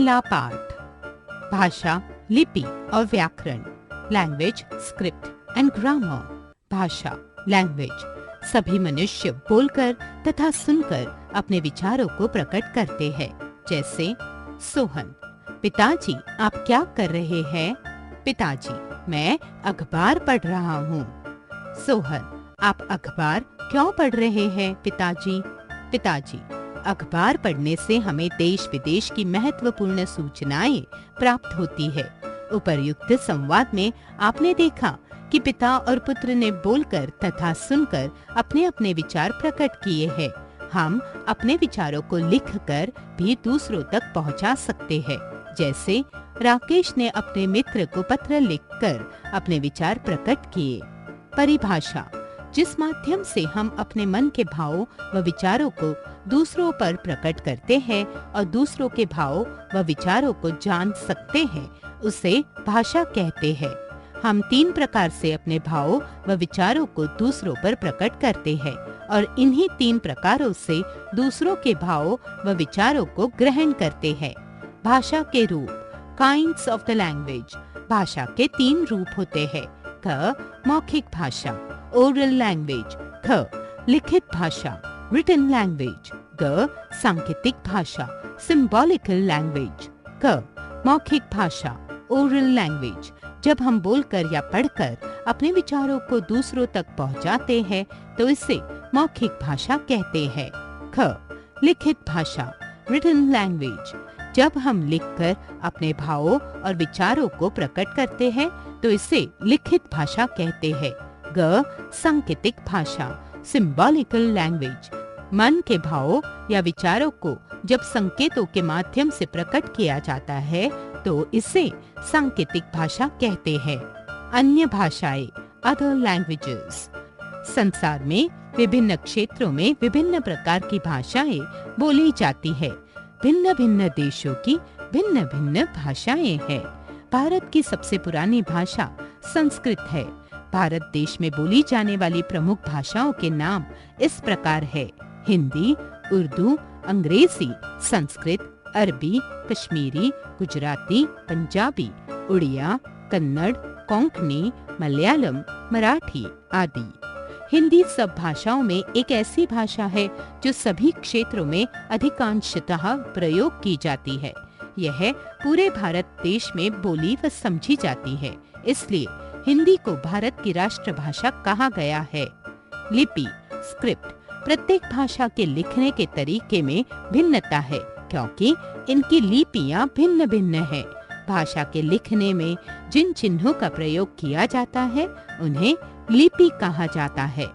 पहला पाठ। भाषा, लिपि और व्याकरण। Language, script and grammar. भाषा, लैंग्वेज। सभी मनुष्य बोलकर तथा सुनकर अपने विचारों को प्रकट करते हैं। जैसे सोहन: पिताजी, आप क्या कर रहे हैं? पिताजी: मैं अखबार पढ़ रहा हूँ। सोहन: आप अखबार क्यों पढ़ रहे हैं पिताजी? पिताजी: अखबार पढ़ने से हमें देश विदेश की महत्वपूर्ण सूचनाएं प्राप्त होती है। उपर्युक्त संवाद में आपने देखा कि पिता और पुत्र ने बोलकर तथा सुनकर अपने अपने विचार प्रकट किए हैं। हम अपने विचारों को लिखकर भी दूसरों तक पहुंचा सकते हैं। जैसे राकेश ने अपने मित्र को पत्र लिखकर अपने विचार प्रकट किए। परिभाषा: जिस माध्यम से हम अपने मन के भावों व विचारों को दूसरों पर प्रकट करते हैं और दूसरों के भाव व विचारों को जान सकते हैं, उसे भाषा कहते हैं। हम 3 प्रकार से अपने भावों व विचारों को दूसरों पर प्रकट करते हैं और इन्हीं 3 प्रकारों से दूसरों के भावों व विचारों को ग्रहण करते हैं। भाषा के रूप। Kinds of the language. भाषा के 3 रूप होते हैं। क. मौखिक भाषा, ओरल लैंग्वेज। ख. लिखित भाषा, रिटन लैंग्वेज। ग. सांकेतिक भाषा, सिंबॉलिकल लैंग्वेज। क. मौखिक भाषा, ओरल लैंग्वेज। जब हम बोलकर या पढ़कर अपने विचारों को दूसरों तक पहुंचाते हैं तो इसे मौखिक भाषा कहते हैं। ख. लिखित भाषा, रिटन लैंग्वेज। जब हम लिखकर अपने भावों और विचारों को प्रकट करते हैं तो इसे लिखित भाषा कहते हैं। ग. सांकेतिक भाषा, सिंबॉलिकल लैंग्वेज। मन के भावों या विचारों को जब संकेतों के माध्यम से प्रकट किया जाता है तो इसे सांकेतिक भाषा कहते हैं। अन्य भाषाएं, अदर लैंग्वेजेस। संसार में विभिन्न क्षेत्रों में विभिन्न प्रकार की भाषाएं बोली जाती है। भिन्न भिन्न देशों की भिन्न भिन्न भाषाएं हैं। भारत की सबसे पुरानी भाषा संस्कृत है। भारत देश में बोली जाने वाली प्रमुख भाषाओं के नाम इस प्रकार है: हिंदी, उर्दू, अंग्रेजी, संस्कृत, अरबी, कश्मीरी, गुजराती, पंजाबी, उड़िया, कन्नड़, कोंकणी, मलयालम, मराठी आदि। हिंदी सब भाषाओं में एक ऐसी भाषा है जो सभी क्षेत्रों में अधिकांशतः प्रयोग की जाती है। यह पूरे भारत देश में बोली व समझी जाती है, इसलिए हिंदी को भारत की राष्ट्रभाषा कहा गया है। लिपि, स्क्रिप्ट। प्रत्येक भाषा के लिखने के तरीके में भिन्नता है क्योंकि इनकी लिपियां भिन्न भिन्न हैं। भाषा के लिखने में जिन चिन्हों का प्रयोग किया जाता है उन्हें लिपि कहा जाता है।